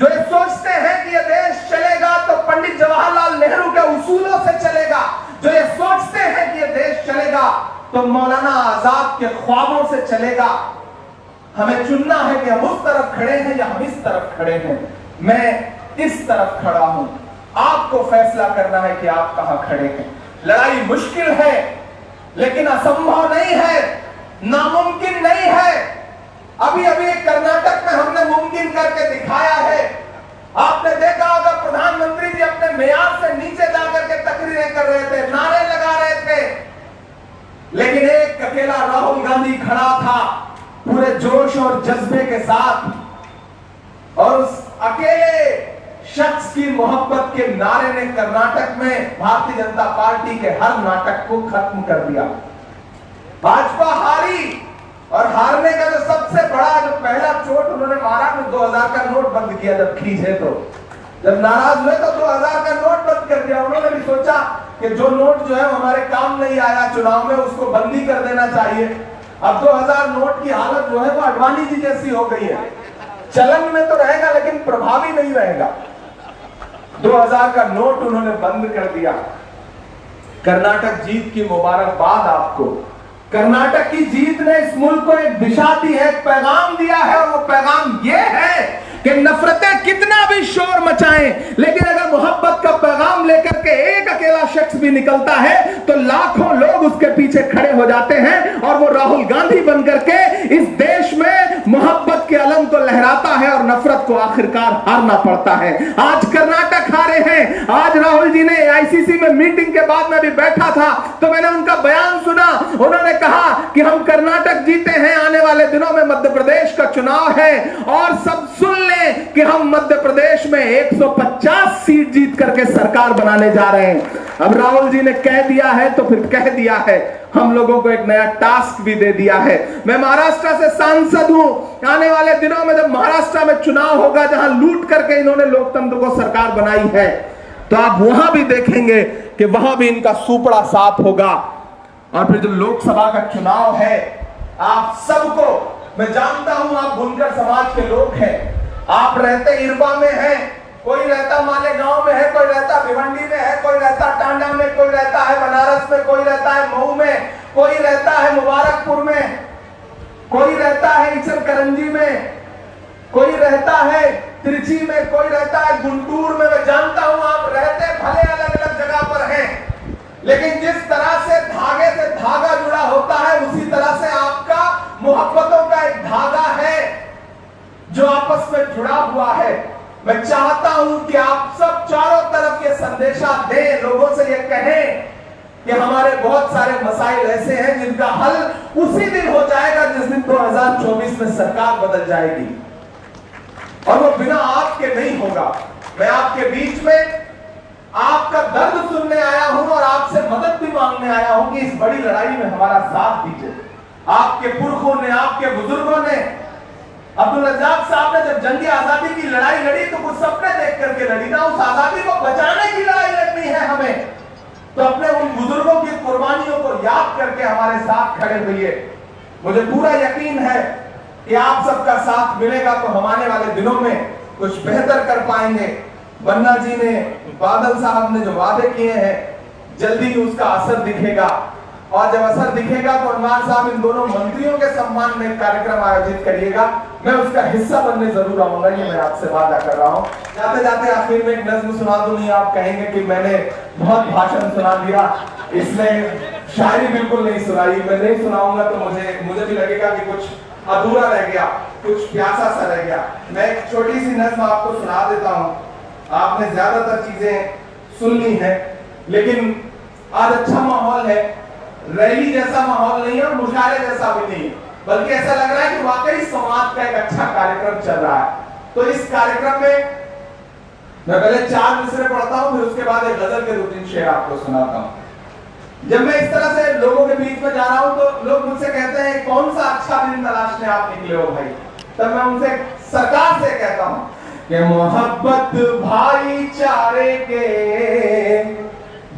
Speaker 1: जो ये सोचते हैं कि ये देश चलेगा तो पंडित जवाहरलाल नेहरू के उसूलों से चलेगा, जो ये सोचते हैं कि ये देश चलेगा तो मौलाना आजाद के ख्वाबों से चलेगा। हमें चुनना है कि हम उस तरफ खड़े हैं या हम इस तरफ खड़े हैं। मैं इस तरफ खड़ा हूं, आपको फैसला करना है कि आप कहां खड़े हैं। लड़ाई मुश्किल है लेकिन असंभव नहीं है, नामुमकिन नहीं है। अभी अभी कर्नाटक में हमने मुमकिन करके दिखाया है। आपने देखा होगा प्रधानमंत्री जी अपने मेयाद से नीचे जाकर के तकरीरें कर रहे थे, नारे लगा रहे थे, लेकिन एक अकेला राहुल गांधी खड़ा था पूरे जोश और जज्बे के साथ, और उस अकेले शख्स की मोहब्बत के नारे ने कर्नाटक में भारतीय जनता पार्टी के हर नाटक को खत्म कर दिया। भाजपा हारी, और हारने का जो सबसे बड़ा जो पहला चोट उन्होंने मारा तो 2000 का नोट बंद किया। जब खींचे तो जब नाराज हुए तो 2000 का नोट बंद कर दिया। उन्होंने भी सोचा कि जो नोट जो है हमारे काम नहीं आया चुनाव में, उसको बंदी कर देना चाहिए। अब 2000 नोट की हालत जो है वो अडवाणी जी जैसी हो गई है, चलन में तो रहेगा लेकिन प्रभावी नहीं रहेगा। 2000 का नोट उन्होंने बंद कर दिया। कर्नाटक जीत की मुबारकबाद आपको। कर्नाटक की जीत ने इस मुल्क को एक दिशा दी है, एक पैगाम दिया है, और वो पैगाम ये है कि नफरतें कितना भी शोर मचाएं, लेकिन अगर मोहब्बत का पैगाम लेकर के एक अकेला शख्स भी निकलता है तो लाखों लोग उसके पीछे खड़े हो जाते हैं, और वो राहुल गांधी बनकर के इस देश में मोहब्बत के अलम को लहराता है और नफरत को आखिरकार हारना पड़ता है। आज कर्नाटक हारे हैं। आज राहुल जी ने आईसीसी में मीटिंग के बाद में भी बैठा था तो मैंने उनका बयान सुना। उन्होंने कहा कि हम कर्नाटक जीते हैं, आने वाले दिनों में मध्य प्रदेश का चुनाव है, और सब सुन लें कि हम मध्य प्रदेश में 150 सीट जीत करके सरकार बनाने जा रहे हैं। अब राहुल जी ने कह दिया है तो फिर कह दिया है, हम लोगों को एक नया टास्क भी दे दिया है। मैं महाराष्ट्र से सांसद हूं। आने वाले दिनों में जब महाराष्ट्र में चुनाव होगा, जहां लूट करके इन्होंने लोकतंत्र को सरकार बनाई है, तो आप वहां भी देखेंगे कि वहां भी इनका सुपड़ा साफ होगा। और फिर जो लोकसभा का चुनाव है, आप सबको मैं जानता हूं, आप बुनकर समाज के लोग हैं, आप रहते इरबा में हैं, कोई रहता मालेगांव में है, कोई रहता भिवंडी में है, कोई रहता टांडा में, कोई रहता है बनारस में, कोई रहता है मऊ में, कोई रहता है मुबारकपुर में, कोई रहता है इचलकरंजी में, कोई रहता है त्रिची में, कोई रहता है गुंटूर में। मैं जानता हूं आप रहते भले अलग अलग जगह पर हैं, लेकिन जिस तरह से धागे से धागा जुड़ा होता है, उसी तरह से आपका मोहब्बतों का एक धागा है जो आपस में जुड़ा हुआ है। मैं चाहता हूं कि आप सब चारों तरफ ये संदेशा दें, लोगों से ये कहें कि हमारे बहुत सारे मसाइल ऐसे हैं जिनका हल उसी दिन हो जाएगा जिस दिन 2024 में सरकार बदल जाएगी, और वो बिना आपके नहीं होगा। मैं आपके बीच में आपका दर्द सुनने आया हूं और आपसे मदद भी मांगने आया हूं कि इस बड़ी लड़ाई में हमारा साथ दीजिए। आपके पुरखों ने, आपके बुजुर्गों ने, अब्दुल रज्जाक साहब ने जब जंग आजादी की लड़ाई लड़ी तो कुछ सपने देख करके लड़ी ना, उस आजादी को बचाने की लड़ाई लड़नी है हमें, तो अपने उन बुजुर्गों की कुर्बानियों को याद करके हमारे साथ खड़े हुए। मुझे पूरा यकीन है कि आप सबका साथ मिलेगा तो हम आने वाले दिनों में कुछ बेहतर कर पाएंगे। बन्ना जी ने, बादल साहब ने जो वादे किए हैं, जल्दी ही उसका असर दिखेगा। और जब असर दिखेगा तो अनवर साहब इन दोनों मंत्रियों के सम्मान में कार्यक्रम आयोजित करिएगा, मैं उसका हिस्सा बनने जरूर आऊंगा, ये मैं आपसे वादा कर रहा हूँ। जाते जाते आखिर में एक नज्म सुना दूं, नहीं आप कहेंगे कि मैंने बहुत भाषण सुना दिया, इसमें शायरी बिल्कुल नहीं सुनाई। मैं नहीं सुनाऊंगा तो मुझे भी लगेगा कि कुछ अधूरा रह गया, कुछ प्यासा सा रह गया। मैं एक छोटी सी नज्म आपको सुना देता हूँ। आपने ज्यादातर चीजें सुन ली है, लेकिन आज अच्छा माहौल है, रैली जैसा माहौल नहीं है और मुशायरे जैसा भी नहीं है, बल्कि ऐसा लग रहा है कि वाकई संवाद का एक अच्छा कार्यक्रम चल रहा है। तो इस कार्यक्रम में मैं पहले 4 मिसरे पढ़ता हूं, फिर उसके बाद एक गजल के 2-3 शेर आपको सुनाता हूं। जब मैं इस तरह से लोगों के बीच में जा रहा हूं तो लोग मुझसे कहते हैं कौन सा अच्छा दिन तलाशने आप निकले हो भाई। तब मैं उनसे सरकार से कहता हूं कि मोहब्बत भाईचारे के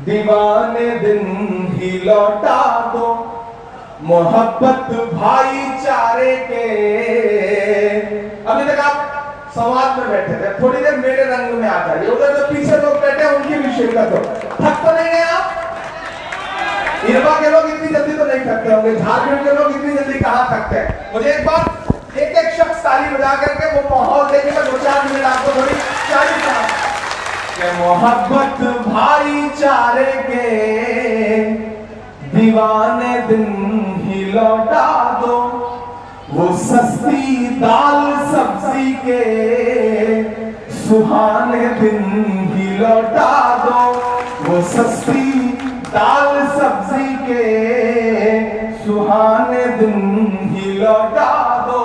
Speaker 1: दीवाने दिन ही लौटा दो, मोहब्बत भाईचारे के। अभी तक आप संवाद में बैठे थे, थोड़ी देर मेरे रंग में आ जाइए। उधर जो पीछे लोग बैठे हैं उनकी भी शिरकत हो। थक तो नहीं है आप? इरवा के लोग इतनी जल्दी तो नहीं थकते होंगे, झारखंड के लोग इतनी जल्दी कहां थकते हैं। मुझे एक बार एक शख्स ताली बजा करके वो माहौल देखेगा, 2-4 मिनट आपको थोड़ी चाहिए। मोहब्बत भाईचारे के दीवाने दिन ही लौटा दो, वो सस्ती दाल सब्जी के सुहाने दिन ही लौटा दो, वो सस्ती दाल सब्जी के सुहाने दिन ही लौटा दो।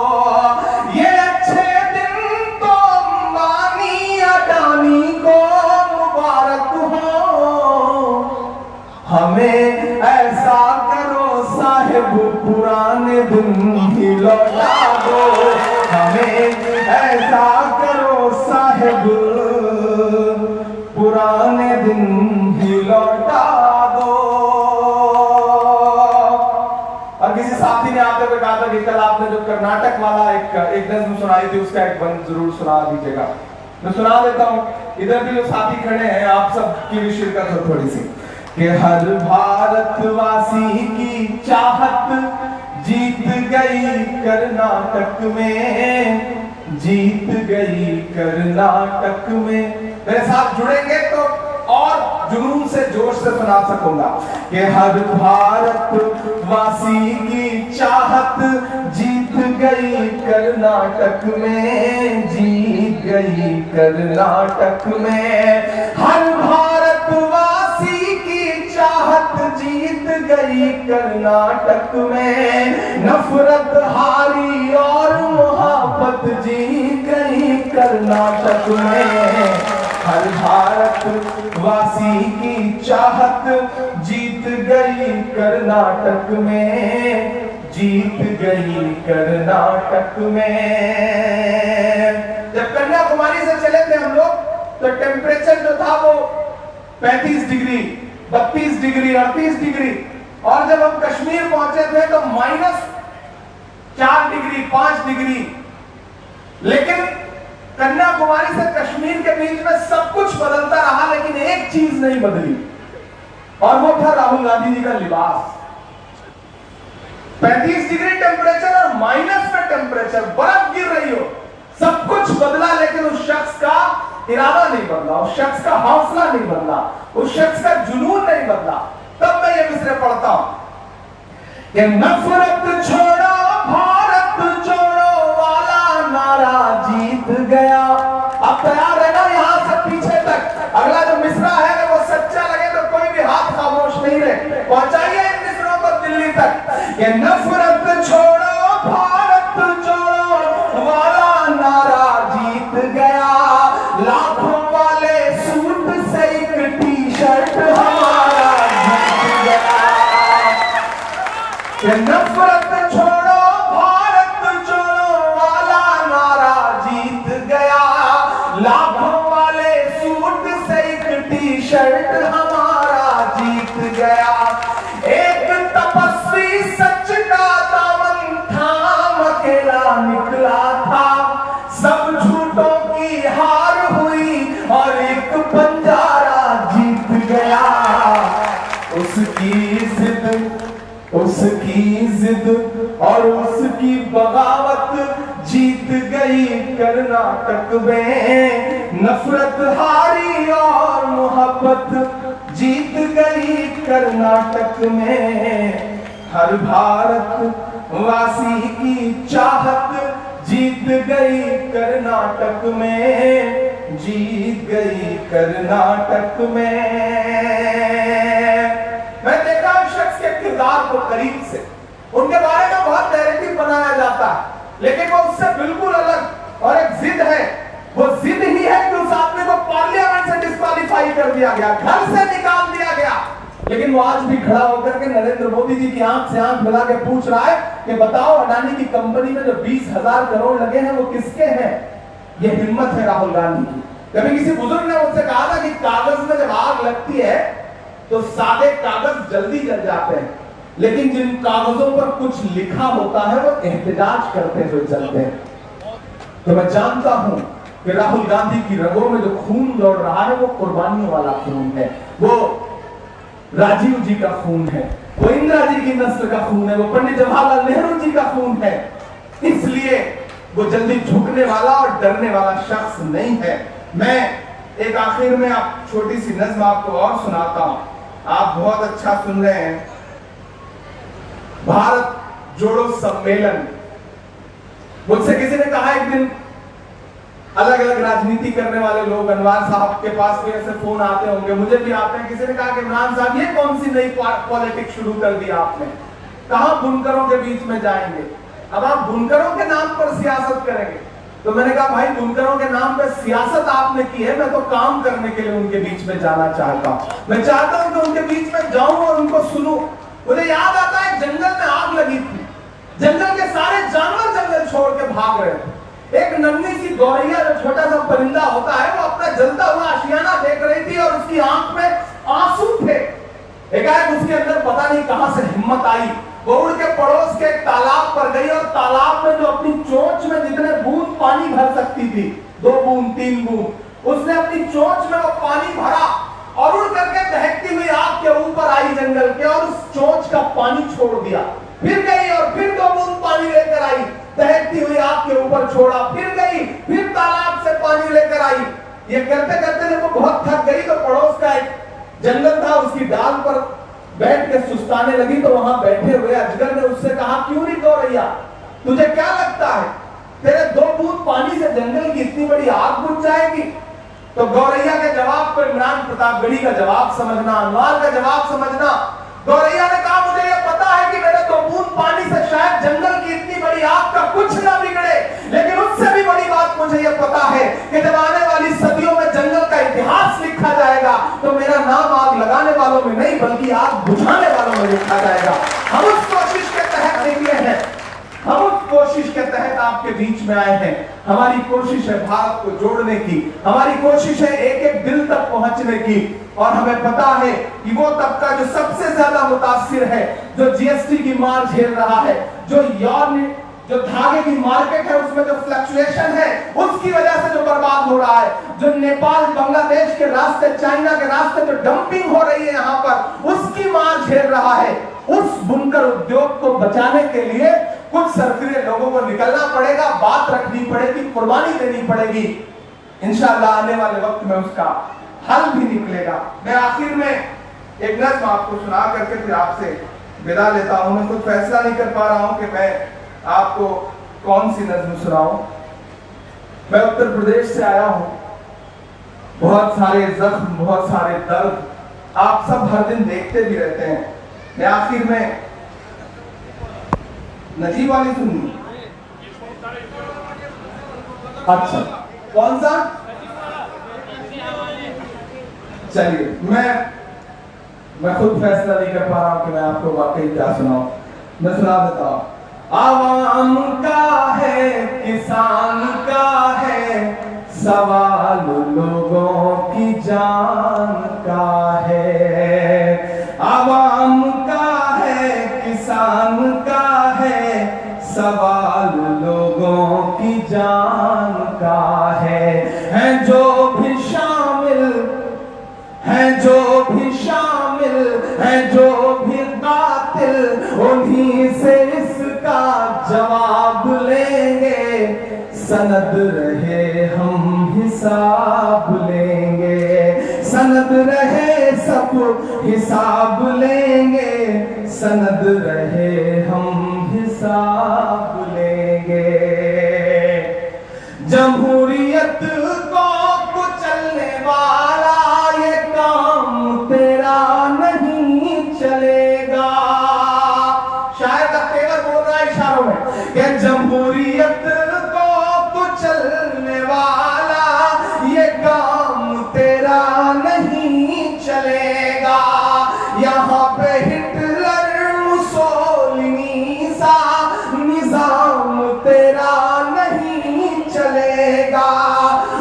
Speaker 1: ये अच्छे दिन तो अंबानी अडानी को मुबारक हो, हमें ऐसा करो साहिब पुराने दिन ही लौटा दो, हमें ऐसा करो साहिब पुराने दिन ही लौटा दो। और किसी साथी ने आते हुए कहा था कि कल आपने जो कर्नाटक वाला एक नज्म सुनाई थी, उसका एक बंद जरूर सुना दीजिएगा। मैं सुना देता हूँ, इधर भी जो साथी खड़े हैं आप सब की भी शिरकत हो थोड़ी सी। कि हर भारतवासी की चाहत जीत गई कर्नाटक में, जीत गई कर्नाटक में। मेरे साथ जुड़ेंगे तो और जुनून से जोश से सुना सकूंगा कि हर भारतवासी की चाहत जीत गई कर्नाटक में, जीत गई कर्नाटक में। हर भारतवासी की चाहत जीत गई कर्नाटक में, नफरत हारी और मोहब्बत जीत गई कर्नाटक में। हर भारतवासी की चाहत जीत गई कर्नाटक में, जीत गई कर्नाटक में। जब कन्याकुमारी से चले थे हम लोग तो टेम्परेचर जो था वो 35 डिग्री, 32 डिग्री, 38 डिग्री, और जब हम कश्मीर पहुंचे थे तो -4 डिग्री, 5 डिग्री। लेकिन कन्याकुमारी से कश्मीर के बीच में सब कुछ बदलता रहा, लेकिन एक चीज नहीं बदली, और वो था राहुल गांधी जी का लिबास। 35 डिग्री टेम्परेचर और माइनस में टेम्परेचर, बर्फ गिर रही हो, सब कुछ बदला, लेकिन उस शख्स का इरादा नहीं बदला, उस शख्स का हौसला नहीं बदला, उस शख्स का जुनून नहीं बदला। तब मैं ये मिसरे पढ़ता हूं कि नफरत छोड़ो भारत जोड़ो वाला नारा जीत गया। अब तैयार है ना यहां से पीछे तक? अगला जो मिसरा है अगर वो सच्चा लगे तो कोई भी हाथ खामोश नहीं रहे, पहुंचाइए इन मिसरों को दिल्ली तक। ये नफरत छोड़ो भारत जोड़ो वाला नारा जीत गया, लाखों वाले सूट से एक टी-शर्ट हमारा जीत गया। ये नफरत छोड़ो भारत जोड़ो वाला नारा जीत गया, लाखों वाले सूट से एक टी-शर्ट हमारा जीत गया। एक तपस्वी सच का दामन उसकी जिद और उसकी बगावत जीत गई कर्नाटक में। नफरत हारी और मोहब्बत जीत गई कर्नाटक में। हर भारत वासी की चाहत जीत गई कर्नाटक में, जीत गई कर्नाटक में। मैं देखा उस शख्स के किरदार को करीब से, उनके बारे में बहुत नैरेटिव बनाया जाता है, लेकिन वो उससे बिल्कुल अलग और एक जिद है। वो जिद ही है कि उस आदमी को पार्लियामेंट से डिस्क्वालीफाई कर दिया गया, घर से निकाल दिया गया, लेकिन वो आज भी खड़ा होकर के नरेंद्र मोदी जी की आंख से आंख मिला के पूछ रहा है कि बताओ अडानी की कंपनी में जो 20,000 करोड़ लगे हैं वो किसके हैं। ये हिम्मत है राहुल गांधी की। कभी किसी बुजुर्ग ने मुझसे कहा था कि कागज में जब आग लगती है तो सादे कागज जल्दी जल जाते हैं, लेकिन जिन कागजों पर कुछ लिखा होता है वो एहतजाज करते हुए जलते हैं। तो मैं जानता हूं कि राहुल गांधी की रगों में जो खून दौड़ रहा है वो कुर्बानियों वाला खून है, वो राजीव जी का खून है, वो इंदिरा जी की नस्ल का खून है, वो पंडित जवाहरलाल नेहरू जी का खून है। इसलिए वो जल्दी झुकने वाला और डरने वाला शख्स नहीं है। मैं एक आखिर में आप छोटी सी नज्म आपको और सुनाता हूं, आप बहुत अच्छा सुन रहे हैं। भारत जोड़ो सम्मेलन। मुझसे किसी ने कहा एक दिन, अलग अलग राजनीति करने वाले लोग, अनवर साहब के पास भी ऐसे फोन आते होंगे, मुझे भी आते हैं। किसी ने कहा कि इमरान साहब ये कौन सी नई पॉलिटिक्स शुरू कर दी आपने, कहां बुनकरों के बीच में जाएंगे, अब आप बुनकरों के नाम पर सियासत करेंगे। तो मैंने कहा भाई बुनकरों के नाम पर सियासत आपने की है, मैं तो काम करने के लिए उनके बीच में जाना चाहता हूं। मैं चाहता हूं कि उनके बीच में जाऊं और उनको सुनूं। मुझे याद आता है जंगल में आग लगी थी, जंगल के सारे जानवर जंगल छोड़ के भाग रहे थे। एक नन्ही सी गौरैया जो छोटा सा परिंदा होता है वो अपना जलता हुआ आशियाना देख रही थी और उसकी आंख में आंसू थे। एकाएक उसके अंदर पता नहीं कहां से हिम्मत आई, वो उड़ के पड़ोस के एक तालाब पर गई और तालाब में जो अपनी चोंच में जितने बूंद पानी भर सकती थी, 2 बूंद 3 बूंद, उसने अपनी चोंच में वो पानी भरा और उड़ करके दहकती हुई आग के ऊपर आई जंगल के और उस चोंच का पानी छोड़ दिया। फिर गई और फिर 2 बूंद पानी लेकर आई, दहकती हुई आग के ऊपर छोड़ा, फिर गई, फिर तालाब से पानी लेकर आई। ये करते करते जब वो बहुत थक गई तो पड़ोस का एक जंगल था, उसकी डाल पर बैठ के सुस्ताने लगी। तो वहां बैठे हुए अजगर ने उससे कहा, क्यों नहीं गौरैया, तुझे क्या लगता है तेरे 2 बूंद पानी से जंगल की इतनी बड़ी आग बुझ जाएगी? तो गौरैया के जवाब को इमरान प्रतापगढ़ी का जवाब समझना, अनवर का जवाब समझना। गौरैया ने कहा, मुझे यह पता है कि मेरे 2 बूंद पानी से शायद जंगल की इतनी बड़ी आग का कुछ ना बिगड़े, लेकिन उससे भी बड़ी बात मुझे यह पता है कि जब आने वाली सदियों में जंगल का इतिहास लिखा जाएगा तो मेरा नाम आग लगाने वालों में नहीं बल्कि आग बुझाने वालों में लिखा जाएगा। हम उस कोशिश के तहत निकले हैं, हम उस कोशिश के तहत आपके बीच में आए हैं। हमारी कोशिश है भारत को जोड़ने की, हमारी कोशिश है एक एक दिल तक पहुंचने की। और हमें पता है कि वो तबका जो सबसे ज्यादा मुतासिर है, जो जीएसटी की मार झेल रहा है, जो धागे की मार्केट है उसमें जो फ्लक्चुएशन है उसकी वजह से जो बर्बाद हो रहा है, जो नेपाल बांग्लादेश के रास्ते, चाइना के रास्ते जो डंपिंग हो रही है यहाँ पर, उसकी मार झेल रहा है। उस बुनकर उद्योग को बचाने के लिए कुछ सरकरे लोगों को निकलना पड़ेगा, बात रखनी पड़ेगी, कुर्बानी देनी पड़ेगी। इंशाअल्लाह आने वाले वक्त में उसका हल भी निकलेगा। मैं आखिर में एक नज़्म आपको सुना करके फिर आपसे विदा लेता हूं। मैं कुछ फैसला नहीं कर पा रहा हूं कि मैं आपको कौन सी नज़्म सुनाऊं। मैं उत्तर प्रदेश से आया हूं, बहुत सारे जख्म, बहुत सारे दर्द आप सब हर दिन देखते भी रहते हैं। मैं आखिर में नजीब वाली सुनी, अच्छा कौन सा, चलिए मैं खुद फैसला नहीं कर पा रहा हूं कि मैं आपको वाकई क्या सुनाऊं। मैं सुना देता हूं। आवाम का है, किसान का है, सवाल लोगों की जान का है। आवाम का है, किसान का है, सवाल लोगों की जान का है जो भी शामिल है, जो भी शामिल है, जो भी कातिल उन्हीं सनद रहे हम हिसाब लेंगे, सनद रहे सब हिसाब लेंगे, सनद रहे हम हिसाब लेंगे। जमहूरियत को कुचलने वाला ये काम तेरा नहीं चलेगा। शायर का तेवर बोल रहा है इशारों में कि जमहूरियत को कुचलने वाला ये काम तेरा नहीं चलेगा। यहाँ पे हिटलर मुसोलिनी सा निजाम तेरा नहीं चलेगा।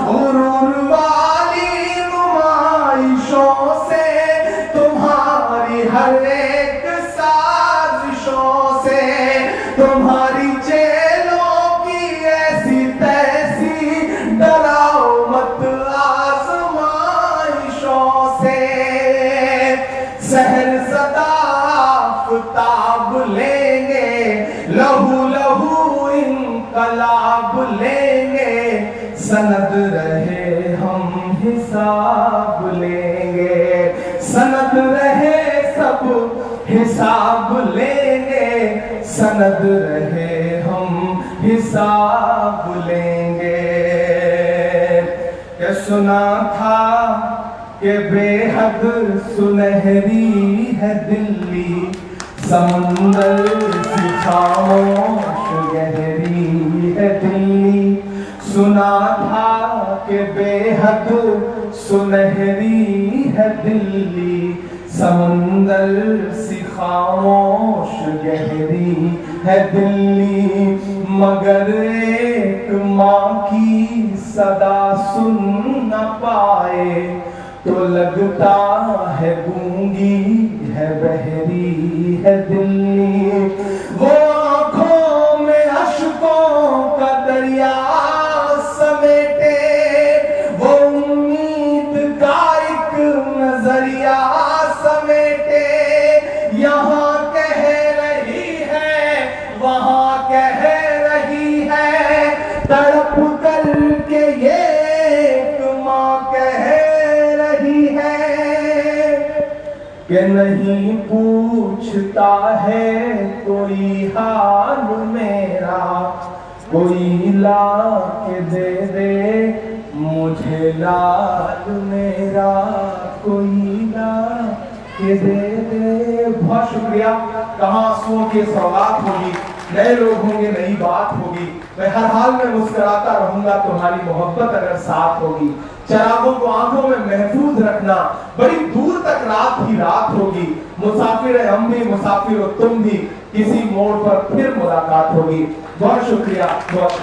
Speaker 1: गुरूर वाली नुमाइशों से तुम्हारी हर एक साजिशों से, तुम्हारी जेलों की ऐसी तैसी डराओ मत आजमाइशों से। सहर सदा आफताब लेंगे, लहू लहू इनकलाब लेंगे, सनद रहे हम हिसाब लेंगे, सनद रहे सब हिसाब लेंगे, सनद रहे हम हिसाब लेंगे। क्या सुना था कि बेहद सुनहरी है दिल्ली, समंदर सी खामोश गहरी है दिल्ली। सुना था कि बेहद सुनहरी है दिल्ली, समंदर सी खामोश गहरी है दिल्ली। मगर एक माँ की सदा सुन न पाए तो लगता है गूंगी है बहरी है दिल्ली। वो आंखों में अश्कों का दरिया समेटे, वो उम्मीद का एक नजरिया समेटे। यहाँ कह रही है वहाँ कह रही है, तड़प कर के ये माँ कह रही है कि नहीं पूछता है कोई हाल मेरा, कोई ला के दे दे मुझे लाल मेरा, कोई ला के दे दे। बहुत शुक्रिया। कहाँ आंसुओं की सौगात होगी, नए लोग होंगे, नई बात होगी। मैं हर हाल में मुस्कुराता रहूंगा, तुम्हारी मोहब्बत अगर साथ होगी। चरागों को आंखों में महफूज रखना, बड़ी दूर तक रात ही रात होगी। मुसाफिर है हम भी, मुसाफिर हो तुम भी, किसी मोड़ पर फिर मुलाकात होगी। बहुत शुक्रिया। बहुत